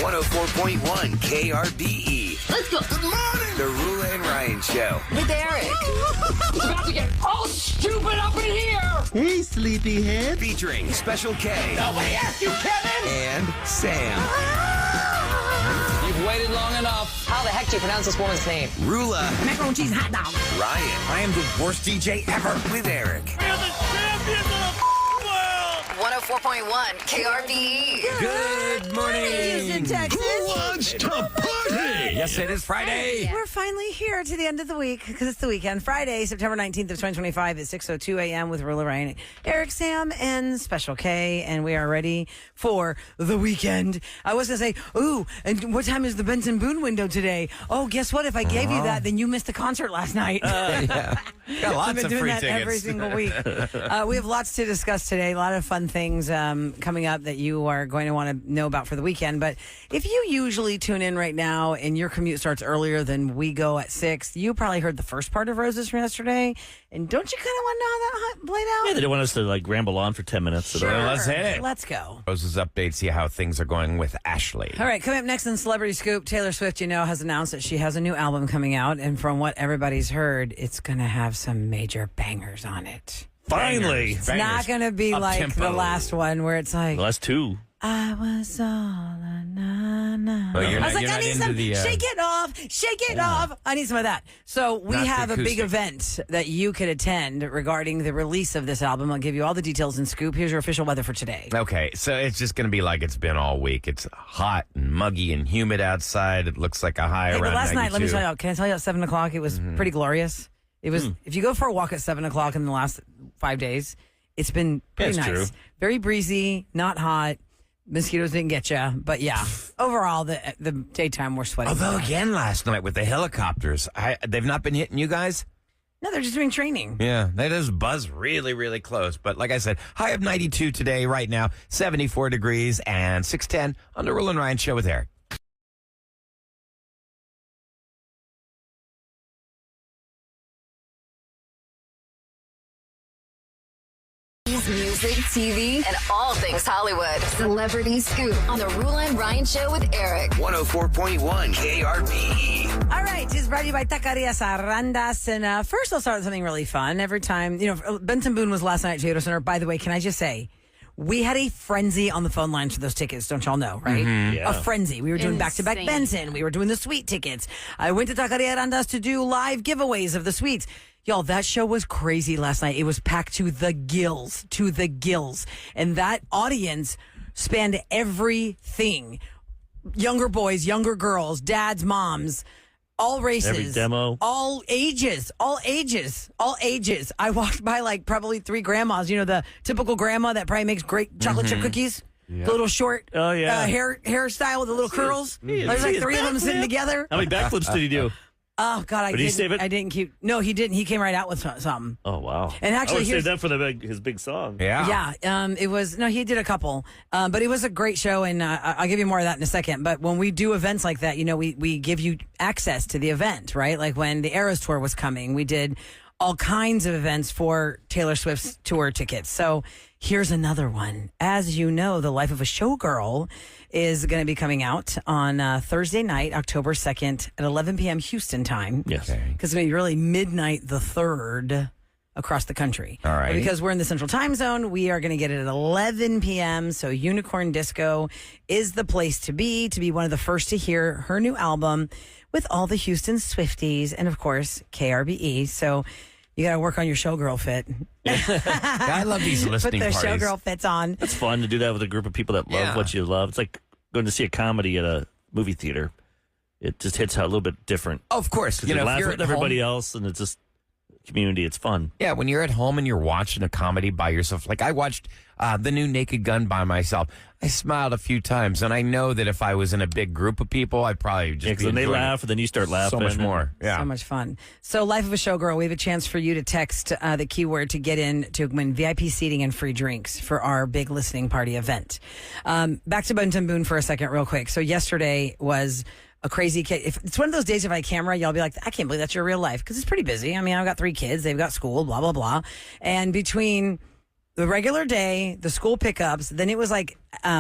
104.1 KRBE. Let's go. Good morning. The Rula and Ryan Show. With Eric. It's about to get all stupid up in here. Hey, sleepyhead. Featuring Special K. Nobody asked you, Kevin. And Sam. You've waited long enough. How the heck do you pronounce this woman's name? Rula. Macaroni and cheese hot dog. Ryan. I am the worst DJ ever. With Eric. We're the champions of the world. 104.1 KRBE. Good morning. Houston, Texas. Who wants to party? Yes, it is Friday. We're finally here to the end of the week because it's the weekend. Friday, September 19th of 2025 at 6:02 a.m. with Rilla Ryan, Eric, Sam, and Special K, and we are ready for the weekend. I was going to say, ooh, and what time is the Benson Boone window today? Oh, guess what? If I gave you that, then you missed the concert last night. Yeah. Got I've lots been of doing free that tickets. every single week. We have lots to discuss today. A lot of fun things coming up that you are going to want to know about for the weekend. But if you usually tune in right now and your commute starts earlier than we go at 6, you probably heard the first part of Roses from yesterday. And don't you kind of want to know how that played out? Yeah, they didn't want us to like ramble on for 10 minutes. Sure. Let's hit it. Let's go. Rose's update, see how things are going with Ashley. All right, coming up next in Celebrity Scoop, Taylor Swift, has announced that she has a new album coming out. And from what everybody's heard, it's going to have some major bangers on it. Finally. It's not going to be like Up-tempo. the last one where it's like, The last two. I was all a na-na. Well, you're I was not- like, you're I not need into some, the, shake it off. I need some of that. So we Not the have a big acoustic. event that you could attend regarding the release of this album. I'll give you all the details in Scoop. Here's your official weather for today. Okay, so it's just going to be like it's been all week. It's hot and muggy and humid outside. It looks like a high Hey, around but last night, let me 92. tell you, can I tell you at 7 o'clock, it was pretty glorious. It was, if you go for a walk at 7 o'clock in the last 5 days, it's been pretty That's nice. true. Very breezy, not hot. Mosquitoes didn't get you, but yeah, overall the daytime we're sweating. Although again last night with the helicopters, they've not been hitting you guys? No, they're just doing training. Yeah, they just buzz really, really close. But like I said, high of 92 today, right now, 74 degrees and 610 on the Rule and Ryan Show with Eric. Music, TV, and all things Hollywood. Celebrity Scoop on the Rula and Ryan Show with Eric. 104.1 KRBE. All right, it's brought to you by Taquerias Arandas. And first, I'll start with something really fun. Every time, Benson Boone was last night at Toyota Center. By the way, can I just say, we had a frenzy on the phone lines for those tickets. Don't y'all know, right? Yeah. A frenzy. We were doing back-to-back Insane. Benson. We were doing the suite tickets. I went to Taqueria Arandas to do live giveaways of the suites. Y'all, that show was crazy last night. It was packed to the gills, And that audience spanned everything. Younger boys, younger girls, dads, moms, all races. Every demo. All ages. I walked by like probably 3 grandmas. The typical grandma that probably makes great chocolate chip cookies. The little short hairstyle with the little curls. There's like 3 of them sitting together. How many backflips did he do? Oh, God, Did he save it? I didn't keep. No, he didn't. He came right out with something. Oh, wow. And actually, I would here's- save that for his big song. Yeah. Yeah, it was, he did a couple, but it was a great show, and I'll give you more of that in a second. But when we do events like that, we give you access to the event, right? Like when the Eras Tour was coming, we did all kinds of events for Taylor Swift's tour tickets. So here's another one. As you know, The Life of a Showgirl is going to be coming out on Thursday night, October 2nd at 11 p.m. Houston time. Yes. Because it's going to be really midnight the 3rd across the country. All right. But because we're in the central time zone, we are going to get it at 11 p.m. So Unicorn Disco is the place to be one of the first to hear her new album with all the Houston Swifties and, of course, KRBE. So you got to work on your showgirl fit. I love these Put listening the parties. showgirl fits on. It's fun to do that with a group of people that love Yeah. what you love. It's like going to see a comedy at a movie theater. It just hits out a little bit different. Of course. Because you're if laughing you're with at everybody home, else, and it's just community. It's fun. Yeah, when you're at home and you're watching a comedy by yourself. Like I watched the new Naked Gun by myself. I smiled a few times, and I know that if I was in a big group of people, I'd probably just Yeah, be because when they enjoying laugh, and then you start it laughing. so much more. Yeah. So much fun. So, Life of a Showgirl, we have a chance for you to text the keyword to get in to win VIP seating and free drinks for our big listening party event. Back to Benson Boone for a second, real quick. So, yesterday was a crazy if it's one of those days if I camera, y'all be like, I can't believe that's your real life because it's pretty busy. I mean, I've got 3 kids, they've got school, blah, blah, blah. And between the regular day, the school pickups, then it was like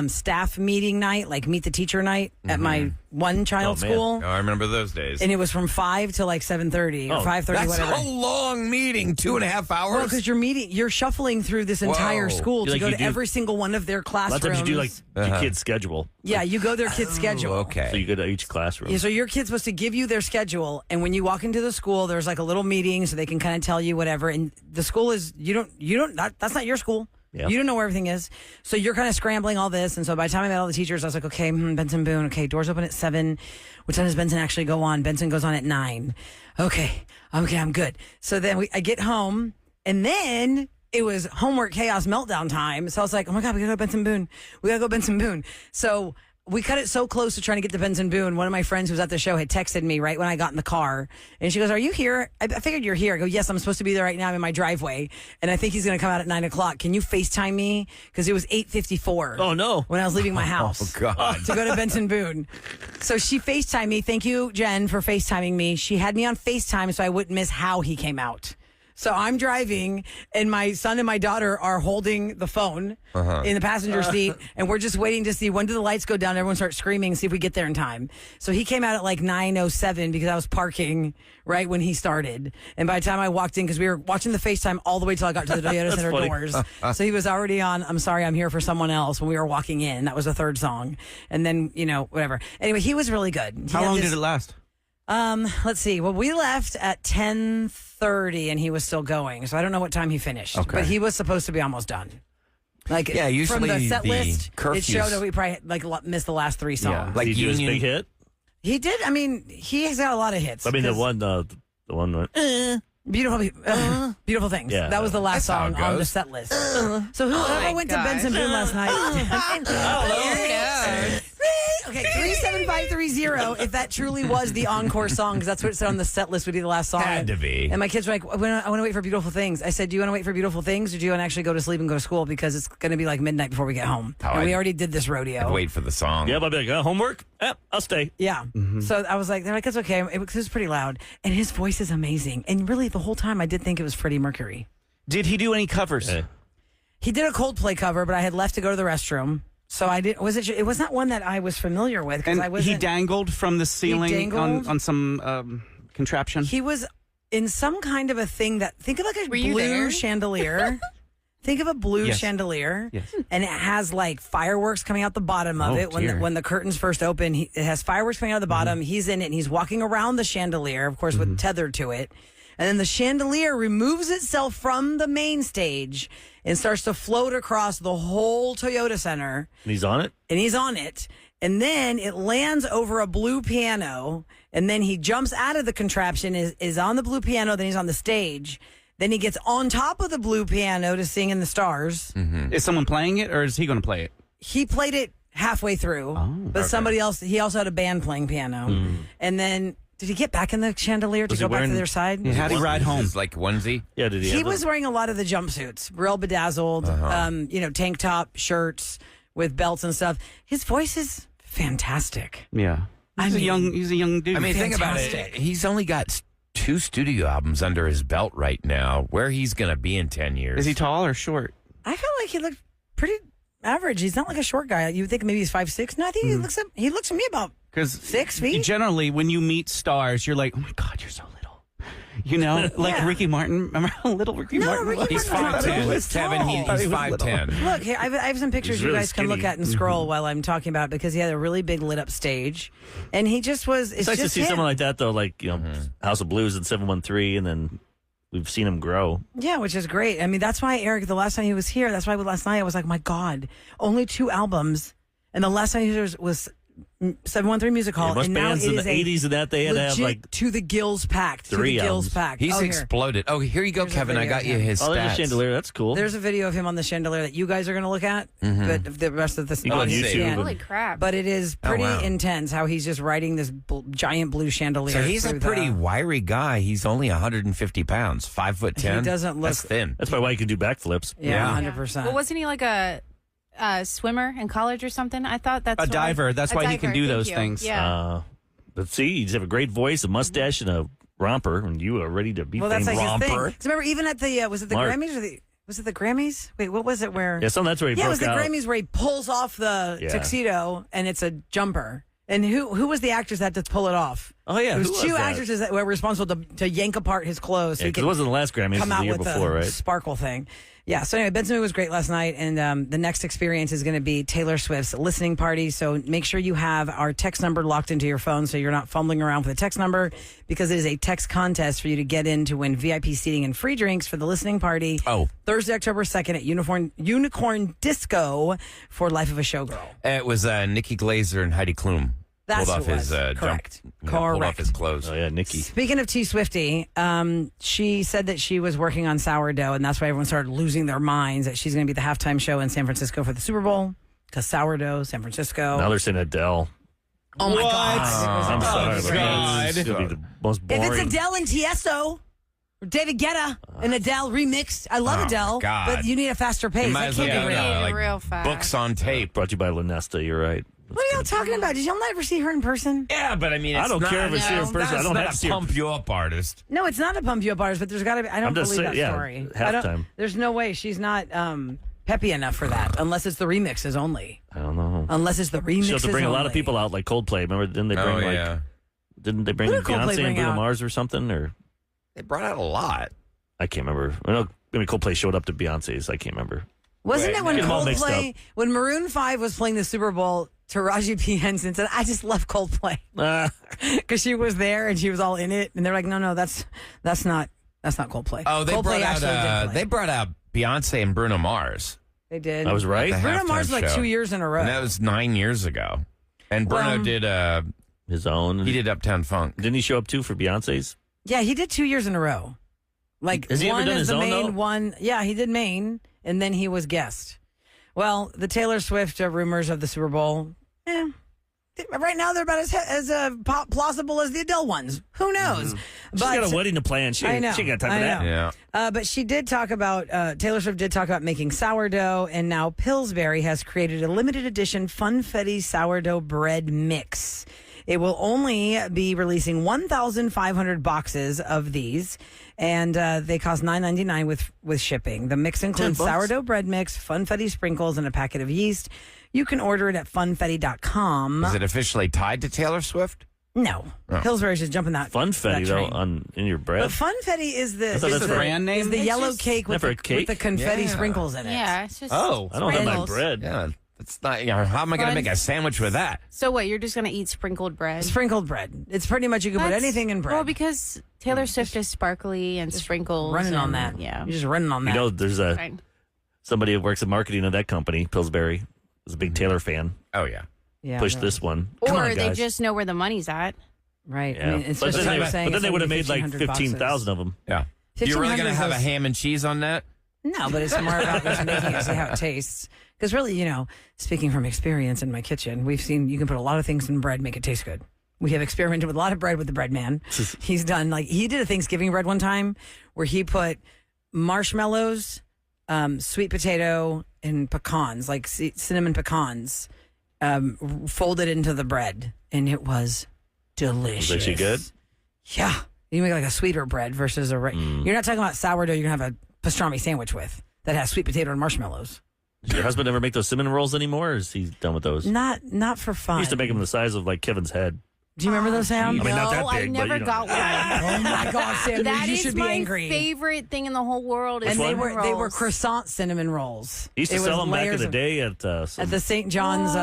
staff meeting night, like meet the teacher night at my one child Oh, man. school. Oh, I remember those days. And it was from 5 to like 7:30 or 5:30, That's whatever. a long meeting, 2.5 hours. Well, because you're shuffling through this entire Whoa. school to Like go you to do- every single one of their A lot classrooms. of times you do like your kid's schedule. Yeah, you go their kid's schedule. okay. So you go to each classroom. Yeah, so your kid's supposed to give you their schedule, and when you walk into the school, there's like a little meeting so they can kind of tell you whatever. And the school is that's not your school. Yeah. You don't know where everything is, so you're kind of scrambling all this. And so by the time I met all the teachers, I was like, okay, Benson Boone. Okay, doors open at 7. What time does Benson actually go on? Benson goes on at 9. Okay, I'm good. So then I get home, and then it was homework chaos meltdown time. So I was like, oh my God, we gotta go Benson Boone. We gotta go Benson Boone. So we cut it so close to trying to get to Benson Boone. One of my friends who was at the show had texted me right when I got in the car. And she goes, are you here? I figured you're here. I go, yes, I'm supposed to be there right now. I'm in my driveway. And I think he's going to come out at 9 o'clock. Can you FaceTime me? Because it was 8:54. Oh, no. When I was leaving my house. Oh, God. To go to Benson Boone. So she FaceTimed me. Thank you, Jen, for FaceTiming me. She had me on FaceTime so I wouldn't miss how he came out. So I'm driving, and my son and my daughter are holding the phone in the passenger seat, and we're just waiting to see when do the lights go down. Everyone starts screaming, see if we get there in time. So he came out at like 9:07 because I was parking right when he started. And by the time I walked in, because we were watching the FaceTime all the way till I got to the Toyota Center funny. doors. So he was already on, I'm sorry, I'm here for someone else when we were walking in. That was the third song. And then, whatever. Anyway, he was really good. He How had long this- did it last? Let's see. Well, we left at 10:30 and he was still going. So I don't know what time he finished. Okay. But he was supposed to be almost done. Like Yeah, usually from the set the list, it curfews- showed that we probably missed the last 3 songs. Like Did you do his Union- big hit? He did. I mean, he has got a lot of hits. I mean, the 'cause one went, Beautiful things. Yeah. That was the last That's how song it on the goes. set list. So whoever went to Benson Boone last night. Okay, 37530. If that truly was the encore song, because that's what it said on the set list would be the last song. Had to be. And my kids were like, I want to wait for Beautiful Things. I said, do you want to wait for Beautiful Things, or do you want to actually go to sleep and go to school? Because it's going to be like midnight before we get home. Oh, And we I'd- already did this rodeo. I'd wait for the song. yeah, I'll be like, homework? I'll stay. Yeah. So I was like, they're like, it's okay. It was pretty loud. And his voice is amazing. And really, the whole time, I did think it was Freddie Mercury. Did he do any covers? Hey. He did a Coldplay cover, but I had left to go to the restroom. So I did. It was not one that I was familiar with because And I wasn't. he dangled from the ceiling dangled? on some contraption? He was in some kind of a thing that, think of like a Were you blue there? chandelier. Think of a blue Yes. chandelier. Yes. And it has like fireworks coming out the bottom of Oh, it. dear. When the curtains first open, it has fireworks coming out of the bottom. He's in it and he's walking around the chandelier, of course, with tethered to it. And then the chandelier removes itself from the main stage and starts to float across the whole Toyota Center. And he's on it? And he's on it. And then it lands over a blue piano. And then he jumps out of the contraption, is on the blue piano. Then he's on the stage. Then he gets on top of the blue piano to sing in the stars. Is someone playing it, or is he going to play it? He played it halfway through, but somebody else, he also had a band playing piano. And then, did he get back in the chandelier to Was he go back to wearing- their side? Yeah, how'd he ride home? It's like onesie. Yeah, did he? He have was them? wearing a lot of the jumpsuits, real bedazzled, tank top, shirts with belts and stuff. His voice is fantastic. Yeah. He's a young dude. I mean, think about it. Fantastic. He's only got 2 studio albums under his belt right now. Where he's going to be in 10 years. Is he tall or short? I felt like he looked pretty average. He's not like a short guy. You would think maybe he's 5'6". No, I think he looks to me about Because 6 feet. generally, when you meet stars, you're like, oh my God, you're so little. You know, like Yeah. Ricky Martin. Remember how little Ricky No, Martin Ricky was? He's Martin was 5'10". Kevin, tall. he's Thought he was 5'10". Look, here, I have some pictures He's you really guys can look skinny. at and scroll while I'm talking about it because he had a really big lit up stage, and he just was. It's nice to just see him. someone like that, though, like, House of Blues and 713, and then we've seen him grow. Yeah, which is great. I mean, that's why Eric, the last time he was here, that's why last night I was like, my God, only 2 albums, and the last time he was 713 Music Hall, most and now bands it in is the a 80s and that, they had to have, legit like, to the gills packed. To 3 the gills albums. packed. He's Here. exploded. Oh, here you go, There's a Kevin. I video got of you him. his Oh, there's a stats. chandelier. That's cool. There's a video of him on the chandelier that you guys are going to look at, but the rest of this You go on audience YouTube can't. Holy crap. But it is Oh, pretty wow. intense how he's just riding this giant blue chandelier. So he's a through pretty the- wiry guy. He's only 150 pounds, 5'10". He doesn't look- That's thin. That's probably why he can do backflips. Yeah, Yeah. 100%. Well, wasn't he like a swimmer in college or something? I thought that's A why- diver. That's a why he can diver, do thank those you. things. Yeah. But see, you just have a great voice, a mustache, and a romper, and you are ready to be Well, that's like famous. his thing. romper. 'Cause remember, even at the was it the Mark. Grammys or the Was it the Grammys? Wait, what was it where? Yeah, that's where he Yeah, it broke was the out. Grammys where he pulls off the Yeah. tuxedo and it's a jumper. And who was the actress that had to pull it off? Oh, yeah. It was who two that? actresses that were responsible to yank apart his clothes so Yeah, he 'cause could it wasn't the last Grammys, it was come the out year with before, the right? sparkle thing. Yeah, so anyway, Benson was great last night, and the next experience is going to be Taylor Swift's listening party. So make sure you have our text number locked into your phone so you're not fumbling around for the text number, because it is a text contest for you to get in to win VIP seating and free drinks for the listening party. Oh. Thursday, October 2nd at Unicorn Disco for Life of a Showgirl. It was Nikki Glazer and Heidi Klum. That's pulled off who it his was. Correct. pulled off his clothes. Oh, yeah, Nikki. Speaking of T Swifty, she said that she was working on sourdough, and that's why everyone started losing their minds that she's going to be the halftime show in San Francisco for the Super Bowl, because sourdough, San Francisco. Now they're saying Adele. Oh my God. I'm sorry. but God. It's going to be the most boring. If it's Adele and Tiesto, or David Guetta and Adele remixed, I love Oh, Adele, God. but you need a faster pace. You might That as well can't be get real. Really real fast. books on tape. Brought to you by Lunesta, you're right. What are y'all talking about? Did y'all never see her in person? Yeah, but I mean, I it's don't not, care if it's here in person. I That's don't not have to see a her. pump you up artist. No, it's not a pump you up artist, but there's got to be. I don't I'm just believe saying, that yeah, story. halftime. There's no way she's not peppy enough for that, unless it's the remixes only. I don't know. Unless it's the remixes. She'll have to bring a lot of only. people out, like Coldplay. Remember, didn't they bring didn't they bring Who did Coldplay Beyonce bring and Bruno out? Mars or something? Or They brought out a lot. I can't remember. I mean, Coldplay showed up to Beyonce's. I can't remember. Wasn't Wait, it when get them all mixed Coldplay, when Maroon 5 was playing the Super Bowl, Taraji P. Henson said, I just love Coldplay. Because she was there and she was all in it. And they're like, no, that's not Coldplay. Oh, they Coldplay brought actually did out play. they brought out Beyonce and Bruno Mars. They did. I was right. The Bruno Mars halftime like show. 2 years in a row. And that was 9 years ago. And Bruno Well, did His own. he did Uptown Funk. Didn't he show up too for Beyonce's? Yeah, he did 2 years in a row. Like Has he ever one done as his the own, main though? one. Yeah, he did main, and then he was guest. Well, the Taylor Swift rumors of the Super Bowl, right now they're about as plausible as the Adele ones. Who knows? She's got a wedding to plan. She I know, ain't got time I for that. know. Yeah. But she did talk about, Taylor Swift did talk about making sourdough, and now Pillsbury has created a limited edition Funfetti sourdough bread mix. It will only be releasing 1,500 boxes of these, and they cost $9.99 with shipping. The mix includes $10. sourdough bread mix, Funfetti sprinkles, and a packet of yeast. You can order it at funfetti.com. Is it officially tied to Taylor Swift? No. Oh. Pillsbury's just jumping that Funfetti, that though, train. in your bread. But Funfetti is the, thought is that's the a brand name? is the It's yellow just- cake with Never the, a cake? with the confetti Yeah. sprinkles in it. Yeah, it's just. Oh. I don't have my sprinkles. bread. Yeah. That's not, how am I going to make a sandwich with that? So what? You're just gonna eat sprinkled bread? Sprinkled bread. It's pretty much you can put That's- anything in bread. Well, because Taylor Swift is sparkly and sprinkles. running on and- that. Yeah. You're just running on that. You know, there's Fine. somebody who works in marketing of that company, Pillsbury, is a big Taylor fan. Oh, yeah. yeah, Pushed no. this one. Come Or on, they guys. just know where the money's at. Right. Yeah. I mean, but especially then, you're they, saying but then it's they would have gonna be made like 1,500 15,000 of them. Yeah. You're really 1,500 going to have a is- ham and cheese on that? No, but it's more about just making it, see how it tastes. Because really, speaking from experience in my kitchen, we've seen you can put a lot of things in bread, make it taste good. We have experimented with a lot of bread with the bread man. He's done, he did a Thanksgiving bread one time where he put marshmallows, sweet potato, and pecans, like cinnamon pecans, folded into the bread. And it was delicious. Was she good? Yeah. You make like a sweeter bread versus a. You're not talking about sourdough you're going to have a pastrami sandwich with that has sweet potato and marshmallows. Does your husband ever make those cinnamon rolls anymore, or is he done with those? Not for fun. He used to make them the size of like Kevin's head. Do you remember those, Sam? I mean, not that No, big, I but, never you know. got one. Oh my God, Sam! That you is should be my angry. favorite thing in the whole world. Is And they cinnamon were rolls. croissant cinnamon rolls. He used to It sell was them back in layers the of- day at at the St. John's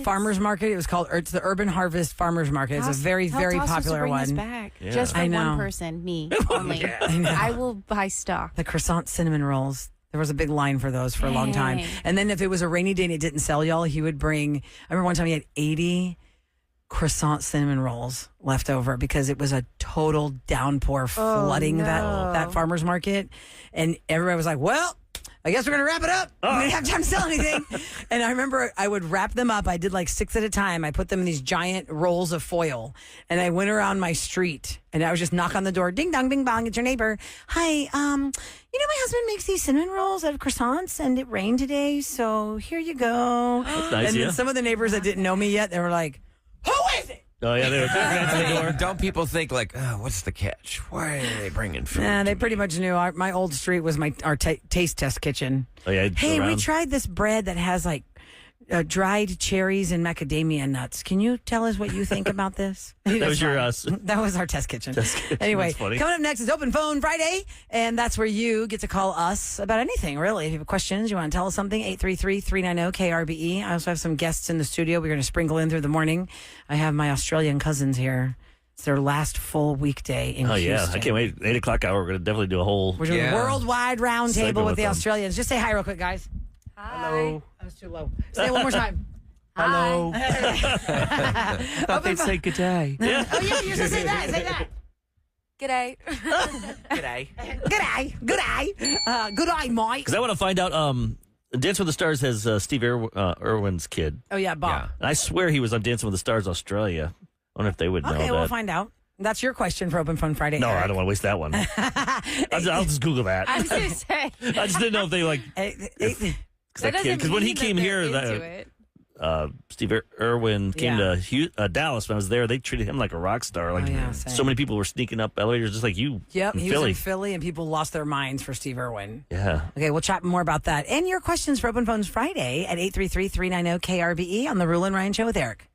farmers market. It was called it's the Urban Harvest Farmers Market. It's a very Tell very Toss us to popular bring this one. back. Yeah. Just for I know. one person, me only. I will buy stock. The croissant cinnamon rolls. There was a big line for those for a long time. Dang. And then if it was a rainy day and it didn't sell, y'all, he would bring. I remember one time he had 80 croissant cinnamon rolls left over because it was a total downpour flooding that farmer's market. And everybody was like, well, I guess we're going to wrap it up. We didn't have time to sell anything. And I remember I would wrap them up. I did like 6 at a time. I put them in these giant rolls of foil. And I went around my street and I would just knock on the door. Ding dong, bing bong. It's your neighbor. Hi, my husband makes these cinnamon rolls out of croissants and it rained today. So here you go. That's nice, And yeah. then some of the neighbors that didn't know me yet, they were like, who is it? Oh, yeah, they were at the door. Don't people think like, oh, what's the catch? Why are they bringing food? Nah, they to pretty me? much knew. My old street was our taste test kitchen. Oh, yeah, Hey, we around. tried this bread that has like dried cherries and macadamia nuts. Can you tell us what you think about this? That was your That was our test kitchen. kitchen. Anyway, That's funny. coming up next is Open Phone Friday, and that's where you get to call us about anything, really. If you have questions, you want to tell us something, 833-390-KRBE. I also have some guests in the studio we're going to sprinkle in through the morning. I have my Australian cousins here. It's their last full weekday in Oh, yeah. Houston. I can't wait. 8 o'clock hour, we're going to definitely do a whole... We're doing a worldwide round Segment table with with the them. Australians. Just say hi real quick, guys. Hello. That was too low. Say it one more time. Hello. Thought they'd say good day. Oh, yeah, you're supposed to say that. Say that. G'day. G'day. Good eye. Good eye, Mike. Because I want to find out... Dance with the Stars has Steve Irwin's kid. Oh, yeah, Bob. Yeah. And I swear he was on Dancing with the Stars Australia. I wonder if they would know Okay, that. we'll find out. That's your question for Open Fun Friday. No, Eric. I don't want to waste that one. I'll just Google that. I was going to say. I just didn't know if they like... That doesn't Because when he mean came that here, they're into it. Steve Irwin came Yeah. to Dallas when I was there. They treated him like a rock star. Like yeah, same. so many people were sneaking up elevators just like you. Yep, in he Philly. was in Philly, and people lost their minds for Steve Irwin. Yeah. Okay, we'll chat more about that. And your questions for Open Phones Friday at 833-390-KRBE on the Rule and Ryan Show with Eric.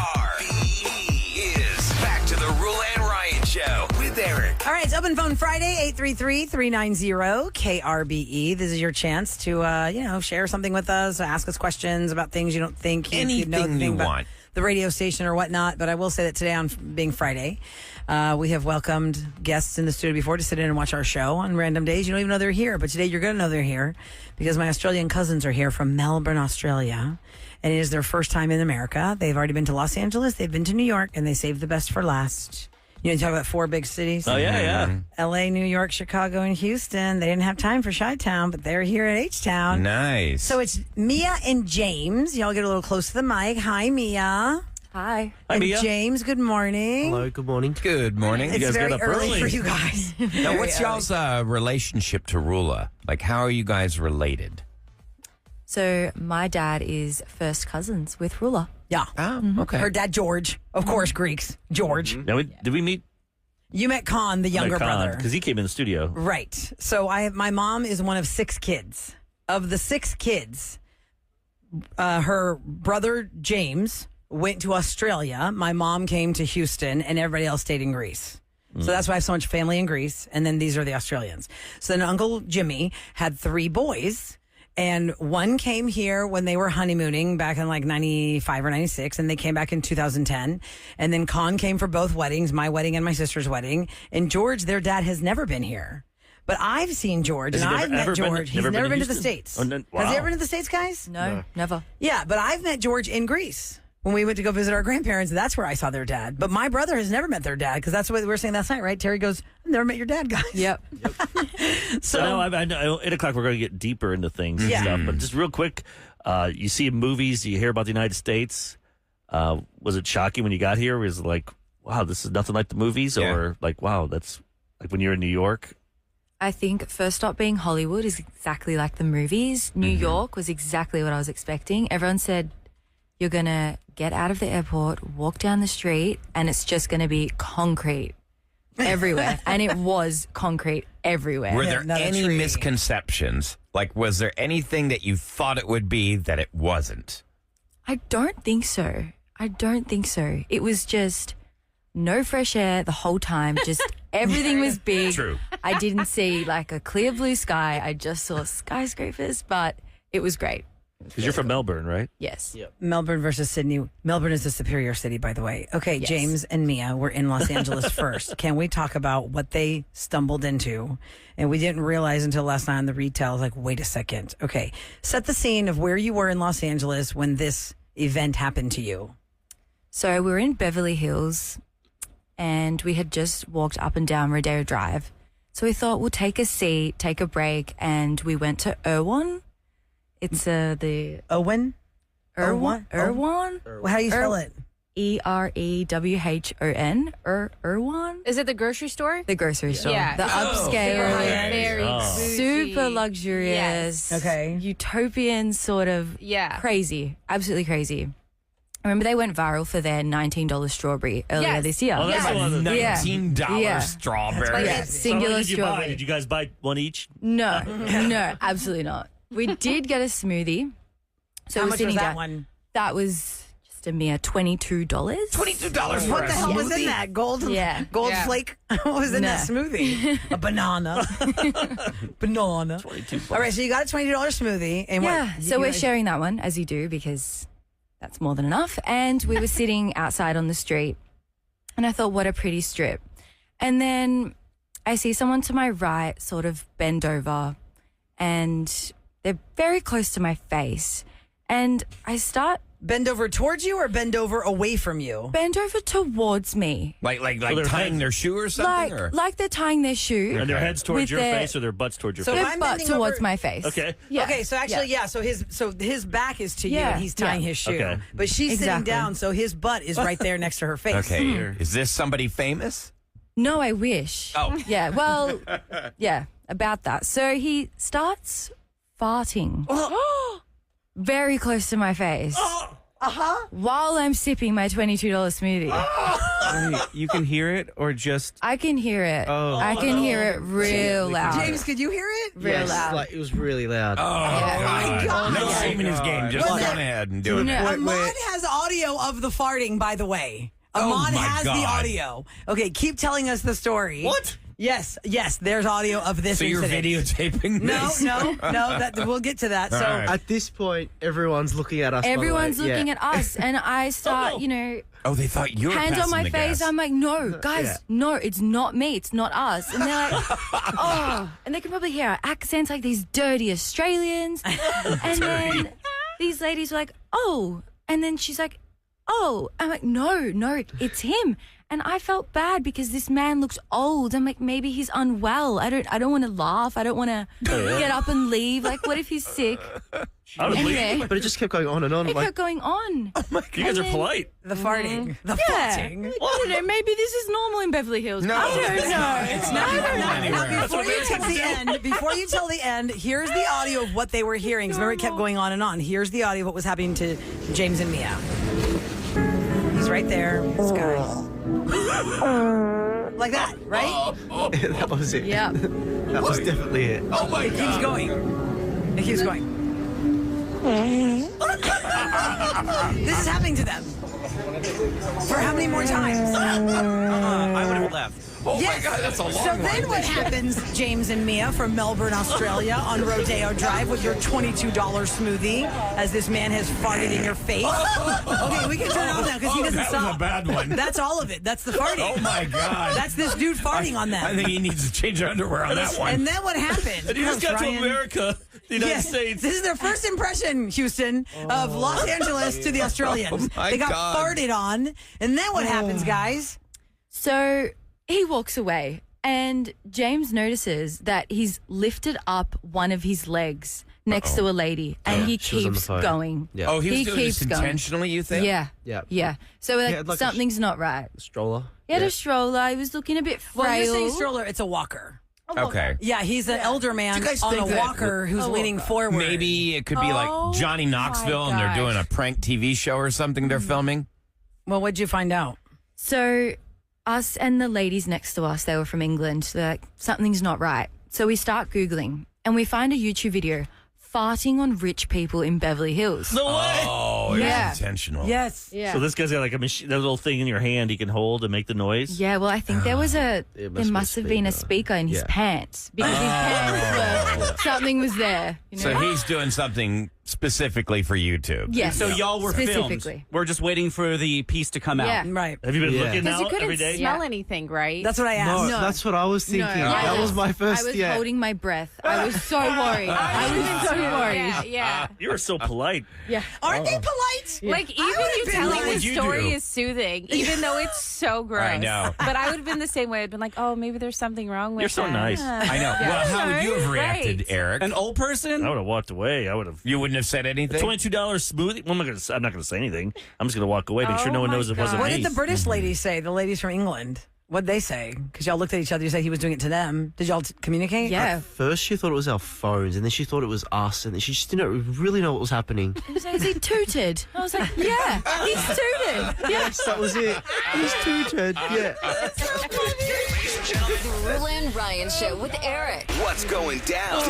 KRBE is back to the Rule and Ryan Show with Eric. All right, it's Open Phone Friday, 833-390-KRBE. This is your chance to, share something with us, ask us questions about things you don't think you Anything know you about want. the radio station or whatnot. But I will say that today, on being Friday, we have welcomed guests in the studio before to sit in and watch our show on random days. You don't even know they're here, but today you're going to know they're here because my Australian cousins are here from Melbourne, Australia. And it is their first time in America. They've already been to Los Angeles, they've been to New York, and they saved the best for last. You know, you talk about 4 big cities. Oh yeah. LA, New York, Chicago, and Houston. They didn't have time for Chi-Town, but they're here at H-Town. Nice. So it's Mia and James. Y'all get a little close to the mic. Hi, Mia. Hi. Hi, And Mia. James, good morning. Hello, good morning. Good morning. It's guys very got up early early. for you guys. Now, what's y'all's relationship to Rula? Like, how are you guys related? So my dad is first cousins with Rula. Yeah. Oh, okay. Her dad, George. Of course, Greeks. George. Now, did we meet You met Con, the younger brother. Because he came in the studio. Right. So my mom is one of 6 kids. Of the 6 kids, her brother James went to Australia. My mom came to Houston, and everybody else stayed in Greece. So that's why I have so much family in Greece. And then these are the Australians. So then Uncle Jimmy had 3 boys. And one came here when they were honeymooning back in like 95 or 96, and they came back in 2010. And then Con came for both weddings, my wedding and my sister's wedding. And George, their dad, has never been here. But I've seen George, Has and he I've never met been- George. He's never never been been to to the Houston? States. Oh, no- Has he wow. ever been to the States, guys? No, never. Yeah, but I've met George in Greece. When we went to go visit our grandparents, that's where I saw their dad. But my brother has never met their dad because that's what we were saying last night, right? Terry goes, I've never met your dad, guys. Yep. So now I know 8 o'clock we're going to get deeper into things and Yeah. stuff. But just real quick, you see in movies, you hear about the United States. Was it shocking when you got here? Was it like, wow, this is nothing like the movies? Yeah. Or like, wow, that's like when you're in New York? I think first stop being Hollywood is exactly like the movies. New York was exactly what I was expecting. Everyone said, you're going to get out of the airport, walk down the street, and it's just going to be concrete everywhere. And it was concrete everywhere. Were there Another any tree. misconceptions? Like, was there anything that you thought it would be that it wasn't? I don't think so. It was just no fresh air the whole time. Just everything was big. True. I didn't see like a clear blue sky. I just saw skyscrapers, but it was great. Because you're from Melbourne, right? Yes. Melbourne versus Sydney. Melbourne is the superior city, by the way. Okay, Yes. James and Mia were in Los Angeles first. Can we talk about what they stumbled into? And we didn't realize until last night on the retail, like, wait a second. Okay, set the scene of where you were in Los Angeles when this event happened to you. So we were in Beverly Hills and we had just walked up and down Rodeo Drive. So we thought we'll take a seat, take a break, and we went to Erewhon. It's the Owen? Erewhon. How do you spell it? Erewhon. Erewhon? Is it the grocery store? The grocery store. Yeah. The upscale. Very bougie. Super luxurious. Yes. Okay. Utopian sort of. Yeah. Crazy. Absolutely crazy. I remember they went viral for their $19 strawberry earlier Yes. this year. Oh, that's the one that- $19 Yeah. strawberry. Yeah, So singular what did you buy? strawberry. Did you guys buy one each? No, no, absolutely not. We did get a smoothie. So How we're much sitting was that down. one? That was just a mere $22. $22 for What a the hell was in smoothie? that? Gold? Yeah. Gold Yeah. flake? What was in that No. smoothie? A banana. Banana. All right, so you got a $22 smoothie. And Yeah, what, so you we're guys- sharing that one, as you do, because that's more than enough. And we were sitting outside on the street, and I thought, what a pretty strip. And then I see someone to my right sort of bend over, and they're very close to my face. And I start Bend over towards you or bend over away from you? bend over towards me. Like they're tying heads- their shoe or something? or? Like they're tying their shoe. And their heads towards With your their- face or their butts towards your So face? if Their I'm butt bending towards over- my face. Okay. Yeah. Okay, so actually, yeah. So his back is to you, Yeah, and he's tying yeah. his shoe. Okay. But she's sitting Exactly. down, so his butt is right there next to her face. Okay. Is this somebody famous? No, I wish. Oh. Yeah, well, yeah, about that. So he starts farting very close to my face. While I'm sipping my $22 smoothie. You can hear it or just. I can hear it. Oh. I can hear it real loud. James, could you hear it? Real loud. Like, it was really loud. Oh, Yeah. God. No Yeah. shame in his game. Just What's go that? ahead and do it. No. Ahmad has audio of the farting, by the way. Oh, Ahmad my has the God. audio. Okay, keep telling us the story. What? Yes, there's audio of this So you're incident. videotaping No, this? no, that we'll get to that. So All right. At this point, everyone's looking at us. Everyone's looking at us, and I start, Oh, they thought you were hand on passing my the face. gas. I'm like, no, guys, Yeah. no, it's not me. It's not us. And they're like, oh. And they can probably hear our accents like these dirty Australians. And then these ladies were like, oh. And then she's like, oh. I'm like, no, it's him. And I felt bad because this man looks old. I'm like, maybe he's unwell. I don't want to laugh. I don't want to get up and leave. Like, what if he's sick? I would leave. Anyway, But it just kept going on and on. it kept going on. You guys are polite. the farting, the Yeah. farting. I don't know. Maybe this is normal in Beverly Hills. No, I don't it's know. not. It's not normal anywhere. Now, before you tell the end, here's the audio of what they were hearing. 'Cause remember, it kept going on and on. Here's the audio of what was happening to James and Mia. He's right there. This guy. Like that, right? That was it. Yeah. That was definitely it. Oh, my It keeps God. going. It keeps going. This is happening to them. For how many more times? I would have left. Oh, Yes. my God. That's a long So one. then what happens, James and Mia from Melbourne, Australia, on Rodeo Drive with your $22 smoothie as this man has farted in your face? Okay, we can turn it off now because he doesn't that stop. was a bad one. That's all of it. That's the farting. Oh, my God. That's this dude farting on them. I think he needs to change underwear on that one. And then what happened? And you just got to Ryan? America, the United Yes, States. this is their first impression, Houston, of Los Angeles to the Australians. Oh, my they got God. farted on. And then what happens, guys? So he walks away, and James notices that he's lifted up one of his legs next to a lady, and he She was on the keeps phone. going. Yeah. Oh, he was He doing this keeps going. intentionally, you think? Yeah. Yeah. Yeah. So like, had like a something's not right. Stroller. He had a stroller. He was looking a bit frail. Well, you're saying stroller, it's a walker. Okay. Yeah, he's an elder man Do you guys on a think that- walker who's leaning forward. Maybe it could be like Johnny Knoxville and they're doing a prank TV show or something they're filming. Well, what'd you find out? So us and the ladies next to us, they were from England. They're like, something's not right. So we start Googling, and we find a YouTube video farting on rich people in Beverly Hills. No way. Oh, Yeah. it's intentional. Yes. Yeah. So this guy's got like a machine, that little thing in your hand he can hold and make the noise. Yeah, well, I think there was It there must be must a have been a speaker. speaker in his Yeah. pants because his pants were, something was there. You know? So he's doing something specifically for YouTube. yes. So y'all were filmed. Specifically. We're just waiting for the piece to come out. Yeah. Right. Have you been Yeah. looking Because now you couldn't every day? smell anything, right? That's what I asked. No, that's what I was thinking. No. That was my first. I was yeah. holding my breath. I was so worried. I was so worried. Yeah. You were so polite. Yeah. Aren't they polite? Like, even would've you been telling like- the What would you story do? is soothing, even though it's so gross. I know. But I would have been the same way. I'd been like, oh, maybe there's something wrong with You're so that. nice. I know. Well, how would you have reacted, Right. Eric? An old person? I would have walked away. I would have. You wouldn't have said anything. $22 smoothie. Well, I'm not gonna say anything. I'm just gonna walk away. Make sure no one knows it wasn't What me. did the British ladies say? The ladies from England. What'd they say? Because y'all looked at each other. You said he was doing it to them. Did y'all communicate? Yeah. First, she thought it was our phones, and then she thought it was us, and then she just didn't really know what was happening. He was like, is he tooted? I was like, yeah, he's tooted. Yes, that was it. He's tooted. Yeah. The Rule and Ryan Show with Eric. What's going down in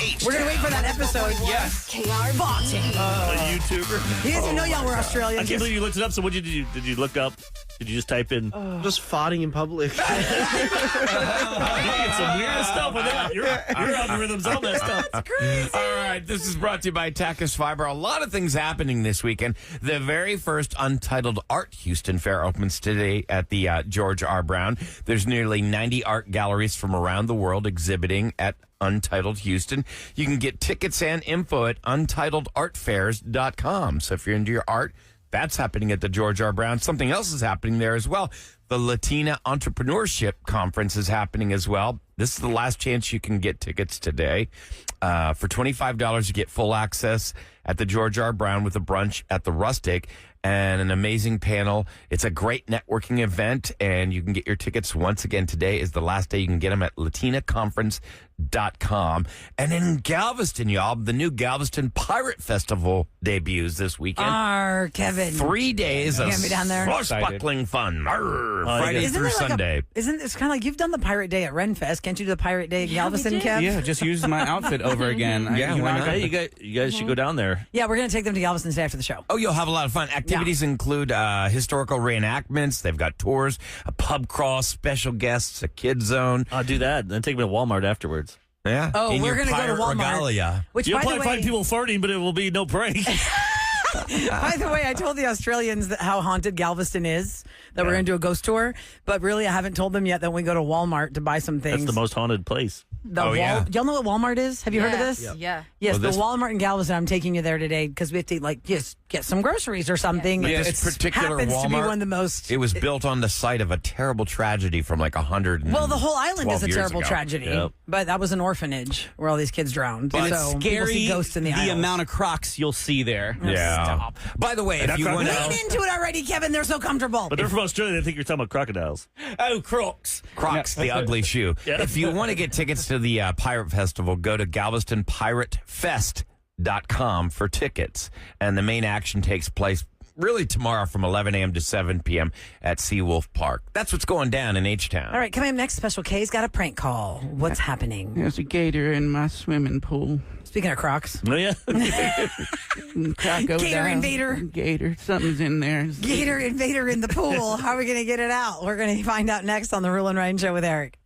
H-Town? We're going to wait for that episode. Yes. KR Boxing. A YouTuber. He doesn't know y'all were I Australians. can't believe you looked it up. So what did you do? Did you look up? Did you just type in? Just farting in public. You get some weird stuff with that. Your algorithm's all messed up. All right, this is brought to you by Tachys Fiber. A lot of things happening this weekend. The very first Untitled Art Houston Fair opens today at the George R. Brown. There's nearly 90 art galleries from around the world exhibiting at Untitled Houston. You can get tickets and info at untitledartfairs.com. So if you're into your art, that's happening at the George R. Brown. Something else is happening there as well. The Latina Entrepreneurship Conference is happening as well. This is the last chance you can get tickets today. For $25, you get full access at the George R. Brown with a brunch at the Rustic and an amazing panel. It's a great networking event, and you can get your tickets. Once again, today is the last day. You can get them at latinaconference.com. And in Galveston, y'all, the new Galveston Pirate Festival debuts this weekend. Kevin. 3 days of gonna be down there? swashbuckling fun. Friday Isn't through there like Sunday. it's kind of like you've done the Pirate Day at Renfest. Can't you do the Pirate Day at Galveston, we did. Kev? Yeah, just use my outfit over again. Yeah, why not? Hey, you guys should go down there. Yeah, we're going to take them to Galveston today after the show. Oh, you'll have a lot of fun. Activities include historical reenactments. They've got tours, a pub crawl, special guests, a kid zone. I'll do that. Then take me to Walmart afterwards. Yeah. Oh, in we're your going to go to pirate Walmart. regalia. Which, You'll by the probably way, find people farting, but it will be no prank. by the way, I told the Australians how haunted Galveston is, that we're going to do a ghost tour. But really, I haven't told them yet that we go to Walmart to buy some things. That's the most haunted place. Yeah. Y'all know what Walmart is? Have you heard of this? Yeah. Yes, Well, the this- Walmart in Galveston. I'm taking you there today because we have to just get some groceries or something. Yeah, It this just particular happens to be Walmart, one of the most. It was built on the site of a terrible tragedy from like 100. Well, the whole island is a terrible ago. tragedy, Yep. but that was an orphanage where all these kids drowned. And so it's people scary see ghosts in the aisles. amount of Crocs you'll see there. Yeah. Stop. By the way, if you want Lean to. into it already, Kevin. They're so comfortable. But they're from Australia. They think you're talking about crocodiles. Oh, Crocs. Crocs, the ugly shoe. Yeah. If you want to get tickets to the Pirate Festival, go to GalvestonPirateFest.com for tickets. And the main action takes place really tomorrow from 11 a.m. to 7 p.m. at Seawolf Park. That's what's going down in H-Town. All right, coming up next, Special K's got a prank call. What's happening? There's a gator in my swimming pool. Speaking of Crocs. Oh, yeah. Croc go Gator down. invader. Gator. Something's in there. Gator invader in the pool. How are we going to get it out? We're going to find out next on the Rule and Ryan Show with Eric.